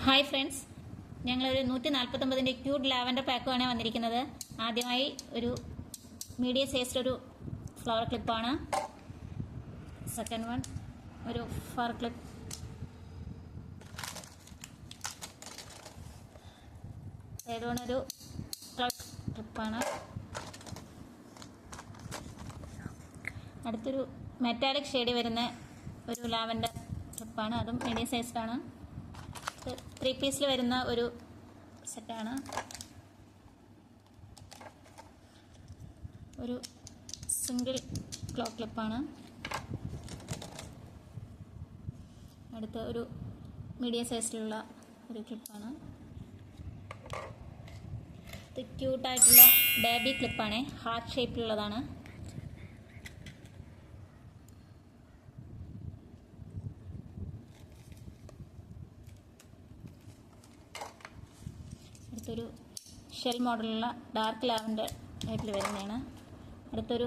Hi friends, ഞങ്ങളൊരു 149 cute lavender പാക്കുമാണ് വന്നിരിക്കുന്നത്. ആദ്യമായി ഒരു മീഡിയം സൈസിലൊരു ഫ്ലവർ ക്ലിപ്പാണ്. സെക്കൻഡ് വൺ ഒരു ഫ്ലവർ ക്ലിപ്പ്. തേർഡ് വൺ ഒരു ക്ലിപ്പാണ്. അടുത്തൊരു മെറ്റാലിക് ഷെയ്ഡ് വരുന്ന ഒരു ലാവൻഡർ ക്ലിപ്പാണ്, അതും മീഡിയം സൈസിലാണ്. 3 പീസിൽ വരുന്ന ഒരു സെറ്റാണ്. ഒരു സിംഗിൾ ക്ലോ ക്ലിപ്പാണ്. അടുത്ത ഒരു മീഡിയം സൈസിലുള്ള ഒരു ക്ലിപ്പാണ്. ഇത് ക്യൂട്ടായിട്ടുള്ള ബേബി ക്ലിപ്പാണ്, ഹാർട്ട് ഷേപ്പിലുള്ളതാണ്. അടുത്തൊരു ഷെൽ മോഡലുള്ള ഡാർക്ക് ലാവൻഡർ ടൈപ്പിൽ വരുന്നതാണ്. അടുത്തൊരു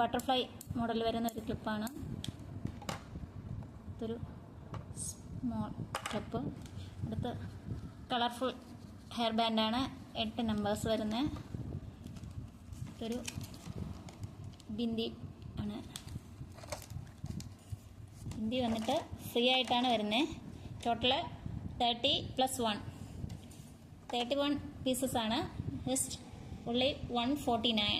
ബട്ടർഫ്ലൈ മോഡൽ വരുന്ന ഒരു ക്ലിപ്പാണ്. അടുത്തൊരു സ്മോൾ ക്ലിപ്പ്. അടുത്ത് കളർഫുൾ ഹെയർ ബാൻഡാണ്, 8 നമ്പേഴ്സ് വരുന്നത്. അടുത്തൊരു ബിന്ദി ആണ്. ബിന്ദി വന്നിട്ട് ഫ്രീ ആയിട്ടാണ് വരുന്നത്. ടോട്ടൽ 30 + 1 31 പീസസ് ആണ്. Just only 149.